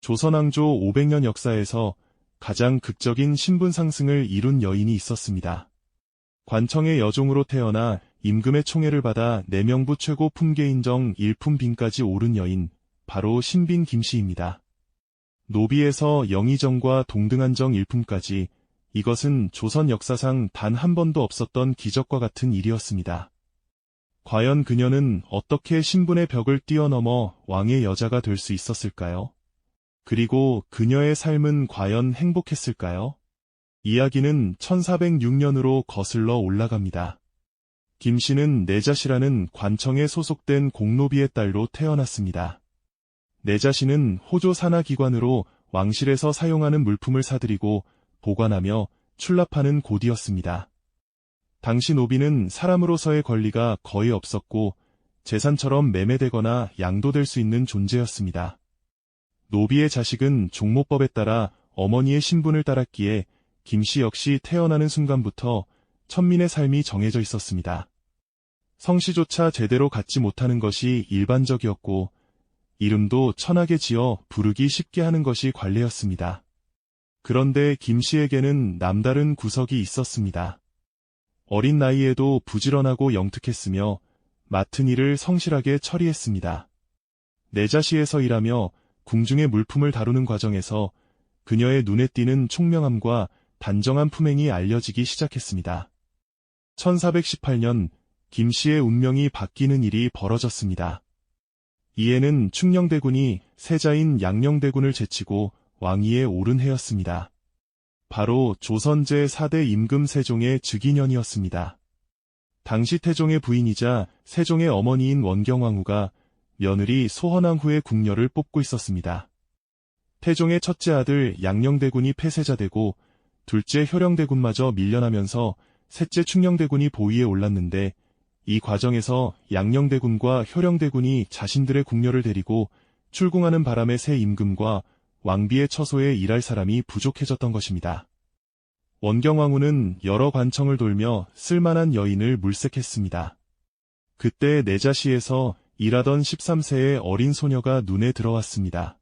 조선왕조 500년 역사에서 가장 극적인 신분 상승을 이룬 여인이 있었습니다. 관청의 여종으로 태어나 임금의 총애를 받아 내명부 최고 품계인정 일품빈까지 오른 여인, 바로 신빈 김씨입니다. 노비에서 영의정과 동등한정 일품까지, 이것은 조선 역사상 단 한 번도 없었던 기적과 같은 일이었습니다. 과연 그녀는 어떻게 신분의 벽을 뛰어넘어 왕의 여자가 될 수 있었을까요? 그리고 그녀의 삶은 과연 행복했을까요? 이야기는 1406년으로 거슬러 올라갑니다. 김씨는 내자씨라는 관청에 소속된 공노비의 딸로 태어났습니다. 내자씨는 호조 산하기관으로 왕실에서 사용하는 물품을 사들이고 보관하며 출납하는 곳이었습니다. 당시 노비는 사람으로서의 권리가 거의 없었고 재산처럼 매매되거나 양도될 수 있는 존재였습니다. 노비의 자식은 종모법에 따라 어머니의 신분을 따랐기에 김씨 역시 태어나는 순간부터 천민의 삶이 정해져 있었습니다. 성씨조차 제대로 갖지 못하는 것이 일반적이었고 이름도 천하게 지어 부르기 쉽게 하는 것이 관례였습니다. 그런데 김씨에게는 남다른 구석이 있었습니다. 어린 나이에도 부지런하고 영특했으며 맡은 일을 성실하게 처리했습니다. 내자시에서 일하며 궁중의 물품을 다루는 과정에서 그녀의 눈에 띄는 총명함과 단정한 품행이 알려지기 시작했습니다. 1418년 김씨의 운명이 바뀌는 일이 벌어졌습니다. 이해는 충녕대군이 세자인 양녕대군을 제치고 왕위에 오른 해였습니다. 바로 조선 제4대 임금 세종의 즉위년이었습니다. 당시 태종의 부인이자 세종의 어머니인 원경왕후가 며느리 소헌왕후의 궁녀를 뽑고 있었습니다. 태종의 첫째 아들 양녕대군이 폐쇄자되고 둘째 효령대군마저 밀려나면서 셋째 충녕대군이 보위에 올랐는데 이 과정에서 양녕대군과 효령대군이 자신들의 궁녀를 데리고 출궁하는 바람에 새 임금과 왕비의 처소에 일할 사람이 부족해졌던 것입니다. 원경왕후는 여러 관청을 돌며 쓸만한 여인을 물색했습니다. 그때 내자시에서 일하던 13세의 어린 소녀가 눈에 들어왔습니다.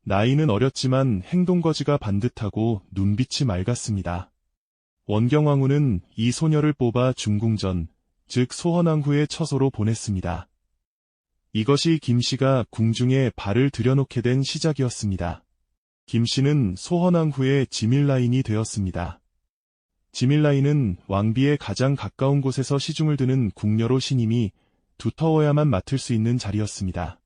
나이는 어렸지만 행동거지가 반듯하고 눈빛이 맑았습니다. 원경왕후는 이 소녀를 뽑아 중궁전, 즉 소헌왕후의 처소로 보냈습니다. 이것이 김씨가 궁중에 발을 들여놓게 된 시작이었습니다. 김씨는 소헌왕후의 지밀라인이 되었습니다. 지밀라인은 왕비의 가장 가까운 곳에서 시중을 드는 궁녀로 신임이 두터워야만 맡을 수 있는 자리였습니다.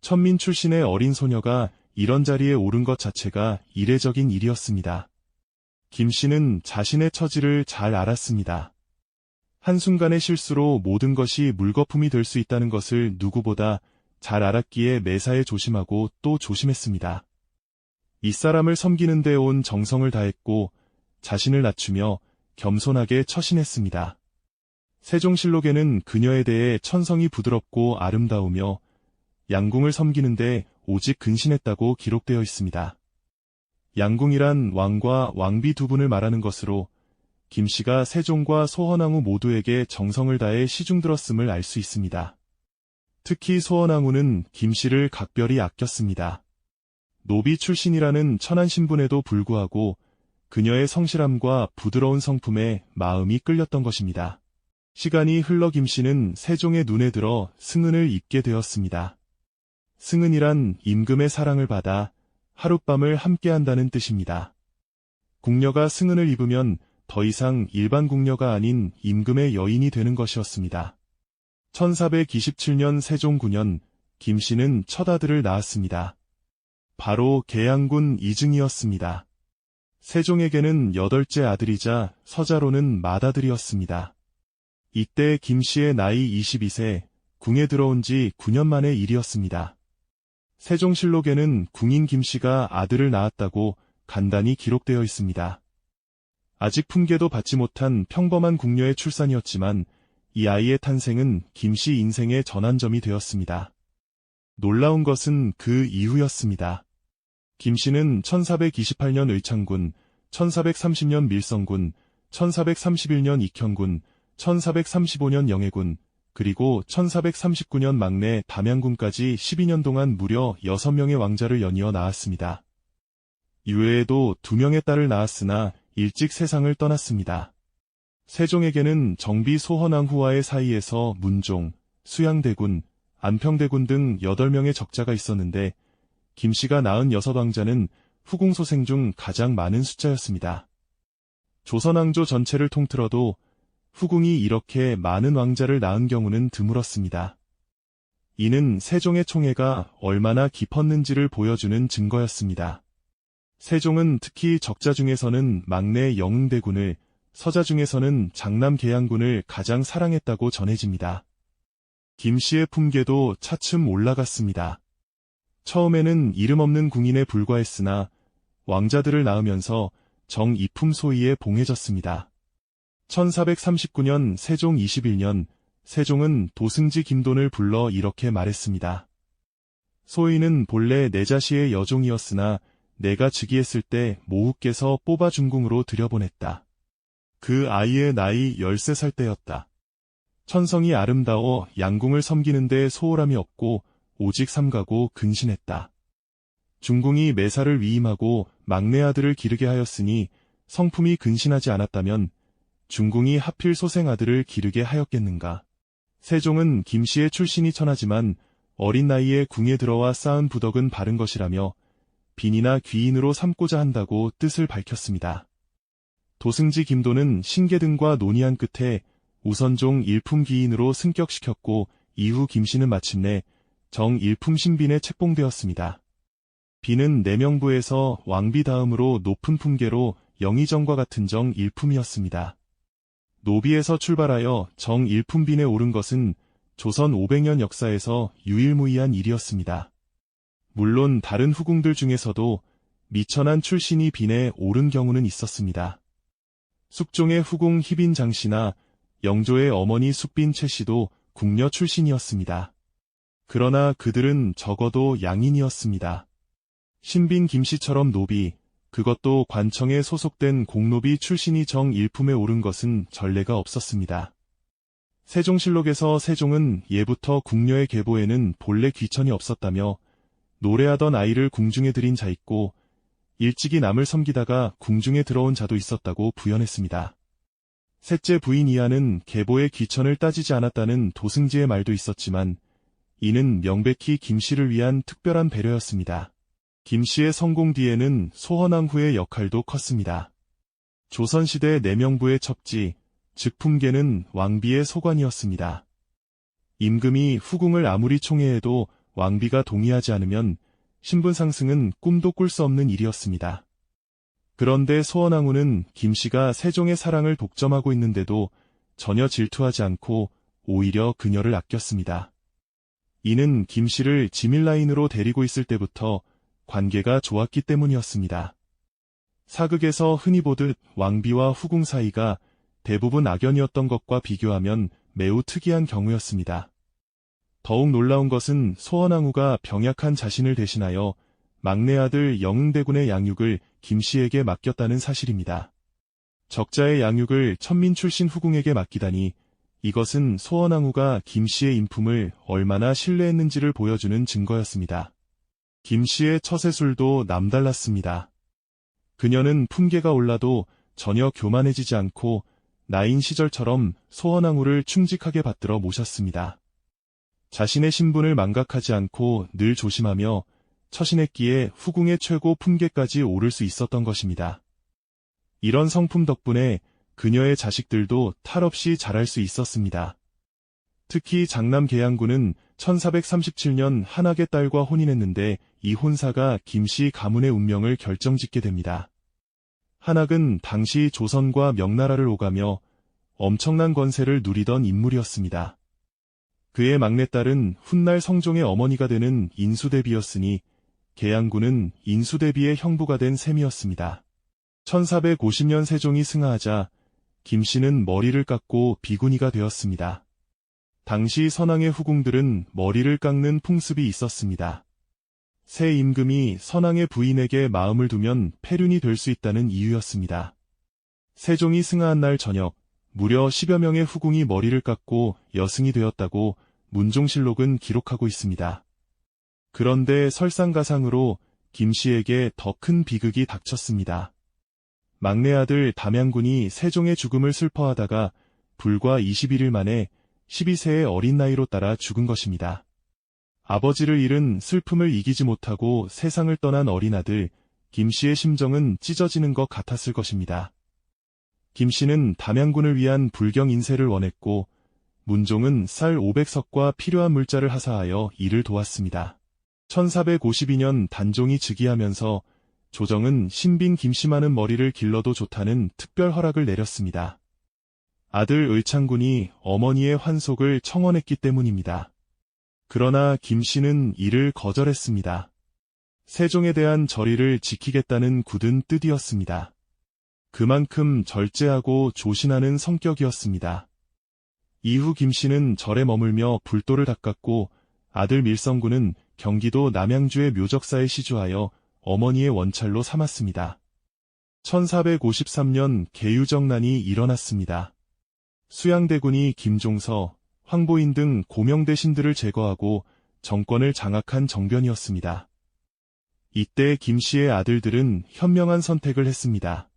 천민 출신의 어린 소녀가 이런 자리에 오른 것 자체가 이례적인 일이었습니다. 김씨는 자신의 처지를 잘 알았습니다. 한순간의 실수로 모든 것이 물거품이 될 수 있다는 것을 누구보다 잘 알았기에 매사에 조심하고 또 조심했습니다. 이 사람을 섬기는 데 온 정성을 다했고 자신을 낮추며 겸손하게 처신했습니다. 세종실록에는 그녀에 대해 천성이 부드럽고 아름다우며 양궁을 섬기는데 오직 근신했다고 기록되어 있습니다. 양궁이란 왕과 왕비 두 분을 말하는 것으로 김씨가 세종과 소헌왕후 모두에게 정성을 다해 시중들었음을 알 수 있습니다. 특히 소헌왕후는 김씨를 각별히 아꼈습니다. 노비 출신이라는 천한 신분에도 불구하고 그녀의 성실함과 부드러운 성품에 마음이 끌렸던 것입니다. 시간이 흘러 김씨는 세종의 눈에 들어 승은을 입게 되었습니다. 승은이란 임금의 사랑을 받아 하룻밤을 함께한다는 뜻입니다. 궁녀가 승은을 입으면 더 이상 일반 궁녀가 아닌 임금의 여인이 되는 것이었습니다. 1427년 세종 9년 김씨는 첫 아들을 낳았습니다. 바로 계양군 이증이었습니다. 세종에게는 8째 아들이자 서자로는 맏아들이었습니다. 이때 김씨의 나이 22세, 궁에 들어온 지 9년 만의 일이었습니다. 세종실록에는 궁인 김씨가 아들을 낳았다고 간단히 기록되어 있습니다. 아직 품계도 받지 못한 평범한 궁녀의 출산이었지만 이 아이의 탄생은 김씨 인생의 전환점이 되었습니다. 놀라운 것은 그 이후였습니다. 김씨는 1428년 의창군, 1430년 밀성군, 1431년 익현군, 1435년 영해군, 그리고 1439년 막내 담양군까지 12년 동안 무려 6명의 왕자를 연이어 낳았습니다. 이외에도 2명의 딸을 낳았으나 일찍 세상을 떠났습니다. 세종에게는 정비 소헌왕후와의 사이에서 문종, 수양대군, 안평대군 등 8명의 적자가 있었는데 김씨가 낳은 6왕자는 후궁소생 중 가장 많은 숫자였습니다. 조선왕조 전체를 통틀어도 후궁이 이렇게 많은 왕자를 낳은 경우는 드물었습니다. 이는 세종의 총애가 얼마나 깊었는지를 보여주는 증거였습니다. 세종은 특히 적자 중에서는 막내 영흥대군을, 서자 중에서는 장남 계양군을 가장 사랑했다고 전해집니다. 김씨의 품계도 차츰 올라갔습니다. 처음에는 이름 없는 궁인에 불과했으나 왕자들을 낳으면서 정이품 소위에 봉해졌습니다. 1439년 세종 21년 세종은 도승지 김돈을 불러 이렇게 말했습니다. 소위는 본래 내 자시의 여종이었으나 내가 즉위했을 때 모후께서 뽑아 중궁으로 들여보냈다. 그 아이의 나이 13살 때였다. 천성이 아름다워 양궁을 섬기는 데 소홀함이 없고 오직 삼가고 근신했다. 중궁이 매사를 위임하고 막내 아들을 기르게 하였으니 성품이 근신하지 않았다면 중궁이 하필 소생 아들을 기르게 하였겠는가. 세종은 김씨의 출신이 천하지만 어린 나이에 궁에 들어와 쌓은 부덕은 바른 것이라며 빈이나 귀인으로 삼고자 한다고 뜻을 밝혔습니다. 도승지 김돈은 신계 등과 논의한 끝에 우선종 일품기인으로 승격시켰고 이후 김씨는 마침내 정일품 신빈에 책봉되었습니다. 비는 내명부에서 왕비 다음으로 높은 품계로 영의정과 같은 정일품이었습니다. 노비에서 출발하여 정일품빈에 오른 것은 조선 500년 역사에서 유일무이한 일이었습니다. 물론 다른 후궁들 중에서도 미천한 출신이 빈에 오른 경우는 있었습니다. 숙종의 후궁 희빈 장씨나 영조의 어머니 숙빈 최씨도 궁녀 출신이었습니다. 그러나 그들은 적어도 양인이었습니다. 신빈 김씨처럼 노비, 그것도 관청에 소속된 공노비 출신이 정일품에 오른 것은 전례가 없었습니다. 세종실록에서 세종은 예부터 궁녀의 계보에는 본래 귀천이 없었다며 노래하던 아이를 궁중에 들인 자 있고 일찍이 남을 섬기다가 궁중에 들어온 자도 있었다고 부연했습니다. 셋째 부인 이하는 계보의 귀천을 따지지 않았다는 도승지의 말도 있었지만 이는 명백히 김씨를 위한 특별한 배려였습니다. 김씨의 성공 뒤에는 소헌왕후의 역할도 컸습니다. 조선시대 내명부의 첩지, 즉 품계는 왕비의 소관이었습니다. 임금이 후궁을 아무리 총애해도 왕비가 동의하지 않으면 신분 상승은 꿈도 꿀 수 없는 일이었습니다. 그런데 소헌왕후는 김씨가 세종의 사랑을 독점하고 있는데도 전혀 질투하지 않고 오히려 그녀를 아꼈습니다. 이는 김씨를 지밀라인으로 데리고 있을 때부터 관계가 좋았기 때문이었습니다. 사극에서 흔히 보듯 왕비와 후궁 사이가 대부분 악연이었던 것과 비교하면 매우 특이한 경우였습니다. 더욱 놀라운 것은 소헌왕후가 병약한 자신을 대신하여 막내 아들 영흥대군의 양육을 김씨에게 맡겼다는 사실입니다. 적자의 양육을 천민 출신 후궁에게 맡기다니 이것은 소헌왕후가 김씨의 인품을 얼마나 신뢰했는지를 보여주는 증거였습니다. 김씨의 처세술도 남달랐습니다. 그녀는 품계가 올라도 전혀 교만해지지 않고 나인 시절처럼 소헌왕후를 충직하게 받들어 모셨습니다. 자신의 신분을 망각하지 않고 늘 조심하며 처신했기에 후궁의 최고 품계까지 오를 수 있었던 것입니다. 이런 성품 덕분에 그녀의 자식들도 탈없이 자랄 수 있었습니다. 특히 장남 계양군은 1437년 한학의 딸과 혼인했는데 이 혼사가 김씨 가문의 운명을 결정짓게 됩니다. 한학은 당시 조선과 명나라를 오가며 엄청난 권세를 누리던 인물이었습니다. 그의 막내딸은 훗날 성종의 어머니가 되는 인수대비였으니 계양군은 인수대비의 형부가 된 셈이었습니다. 1450년 세종이 승하하자 김씨는 머리를 깎고 비구니가 되었습니다. 당시 선왕의 후궁들은 머리를 깎는 풍습이 있었습니다. 새 임금이 선왕의 부인에게 마음을 두면 폐륜이 될 수 있다는 이유였습니다. 세종이 승하한 날 저녁, 무려 10여 명의 후궁이 머리를 깎고 여승이 되었다고 문종실록은 기록하고 있습니다. 그런데 설상가상으로 김씨에게 더 큰 비극이 닥쳤습니다. 막내 아들 담양군이 세종의 죽음을 슬퍼하다가 불과 21일 만에 12세의 어린 나이로 따라 죽은 것입니다. 아버지를 잃은 슬픔을 이기지 못하고 세상을 떠난 어린 아들 김씨의 심정은 찢어지는 것 같았을 것입니다. 김씨는 담양군을 위한 불경 인쇄를 원했고 문종은 쌀 500석과 필요한 물자를 하사하여 이를 도왔습니다. 1452년 단종이 즉위하면서 조정은 신빈 김씨만은 머리를 길러도 좋다는 특별 허락을 내렸습니다. 아들 의창군이 어머니의 환속을 청원했기 때문입니다. 그러나 김씨는 이를 거절했습니다. 세종에 대한 절의를 지키겠다는 굳은 뜻이었습니다. 그만큼 절제하고 조신하는 성격이었습니다. 이후 김씨는 절에 머물며 불도를 닦았고 아들 밀성군은 경기도 남양주의 묘적사에 시주하여 어머니의 원찰로 삼았습니다. 1453년 계유정난이 일어났습니다. 수양대군이 김종서, 황보인 등 고명대 신들을 제거하고 정권을 장악한 정변이었습니다. 이때 김씨의 아들들은 현명한 선택을 했습니다.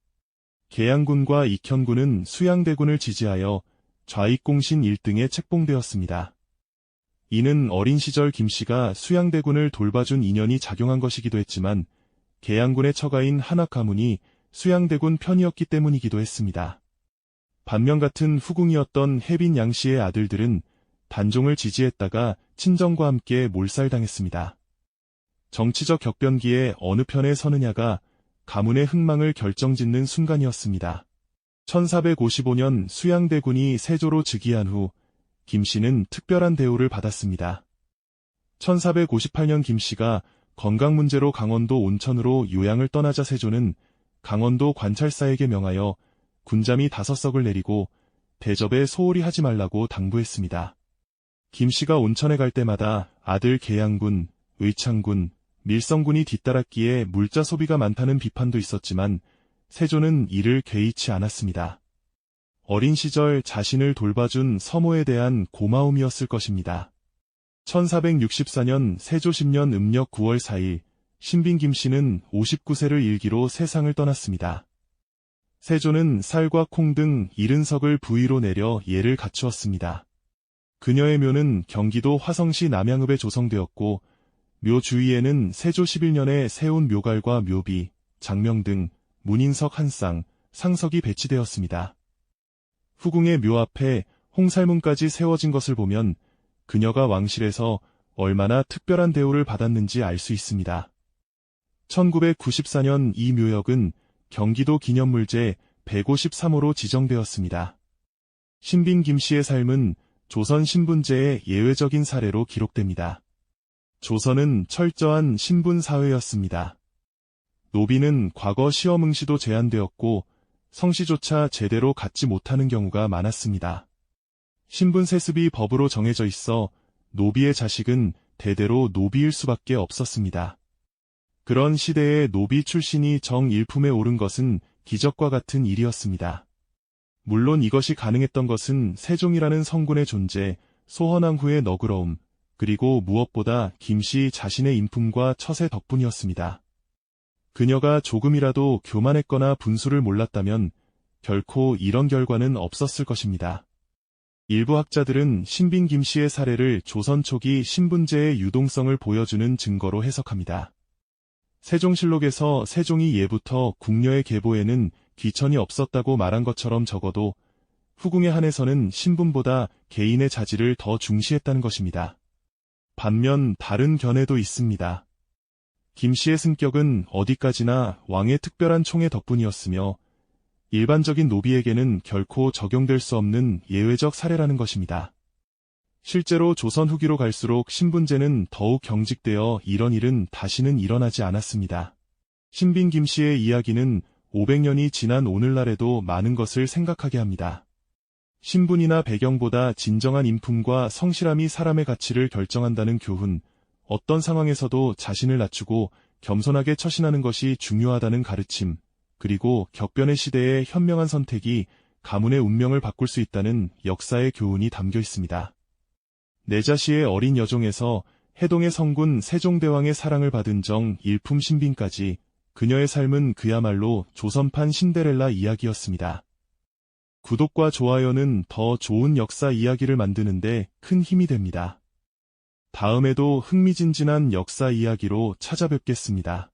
계양군과 익현군은 수양대군을 지지하여 좌익공신 1등에 책봉되었습니다. 이는 어린 시절 김씨가 수양대군을 돌봐준 인연이 작용한 것이기도 했지만 계양군의 처가인 한학가문이 수양대군 편이었기 때문이기도 했습니다. 반면 같은 후궁이었던 혜빈 양씨의 아들들은 단종을 지지했다가 친정과 함께 몰살당했습니다. 정치적 격변기에 어느 편에 서느냐가 가문의 흥망을 결정짓는 순간이었습니다. 1455년 수양대군이 세조로 즉위한 후 김씨는 특별한 대우를 받았습니다. 1458년 김씨가 건강 문제로 강원도 온천으로 요양을 떠나자 세조는 강원도 관찰사에게 명하여 군잠이 5석을 내리고 대접에 소홀히 하지 말라고 당부했습니다. 김씨가 온천에 갈 때마다 아들 계양군, 의창군, 밀성군이 뒤따랐기에 물자 소비가 많다는 비판도 있었지만 세조는 이를 개의치 않았습니다. 어린 시절 자신을 돌봐준 서모에 대한 고마움이었을 것입니다. 1464년 세조 10년 음력 9월 4일 신빈 김씨는 59세를 일기로 세상을 떠났습니다. 세조는 쌀과 콩 등 70석을 부위로 내려 예를 갖추었습니다. 그녀의 묘는 경기도 화성시 남양읍에 조성되었고 묘 주위에는 세조 11년에 세운 묘갈과 묘비, 장명 등 문인석 한 쌍, 상석이 배치되었습니다. 후궁의 묘 앞에 홍살문까지 세워진 것을 보면 그녀가 왕실에서 얼마나 특별한 대우를 받았는지 알 수 있습니다. 1994년 이 묘역은 경기도 기념물제 153호로 지정되었습니다. 신빈 김씨의 삶은 조선 신분제의 예외적인 사례로 기록됩니다. 조선은 철저한 신분 사회였습니다. 노비는 과거 시험 응시도 제한되었고 성씨조차 제대로 갖지 못하는 경우가 많았습니다. 신분 세습이 법으로 정해져 있어 노비의 자식은 대대로 노비일 수밖에 없었습니다. 그런 시대에 노비 출신이 정일품에 오른 것은 기적과 같은 일이었습니다. 물론 이것이 가능했던 것은 세종이라는 성군의 존재, 소헌왕 후의 너그러움, 그리고 무엇보다 김씨 자신의 인품과 처세 덕분이었습니다. 그녀가 조금이라도 교만했거나 분수를 몰랐다면 결코 이런 결과는 없었을 것입니다. 일부 학자들은 신빈 김씨의 사례를 조선 초기 신분제의 유동성을 보여주는 증거로 해석합니다. 세종실록에서 세종이 예부터 궁녀의 계보에는 귀천이 없었다고 말한 것처럼 적어도 후궁에 한해서는 신분보다 개인의 자질을 더 중시했다는 것입니다. 반면 다른 견해도 있습니다. 김씨의 승격은 어디까지나 왕의 특별한 총애 덕분이었으며 일반적인 노비에게는 결코 적용될 수 없는 예외적 사례라는 것입니다. 실제로 조선 후기로 갈수록 신분제는 더욱 경직되어 이런 일은 다시는 일어나지 않았습니다. 신빈 김씨의 이야기는 500년이 지난 오늘날에도 많은 것을 생각하게 합니다. 신분이나 배경보다 진정한 인품과 성실함이 사람의 가치를 결정한다는 교훈, 어떤 상황에서도 자신을 낮추고 겸손하게 처신하는 것이 중요하다는 가르침, 그리고 격변의 시대의 현명한 선택이 가문의 운명을 바꿀 수 있다는 역사의 교훈이 담겨 있습니다. 내자시의 어린 여종에서 해동의 성군 세종대왕의 사랑을 받은 정 일품 신빈까지 그녀의 삶은 그야말로 조선판 신데렐라 이야기였습니다. 구독과 좋아요는 더 좋은 역사 이야기를 만드는데 큰 힘이 됩니다. 다음에도 흥미진진한 역사 이야기로 찾아뵙겠습니다.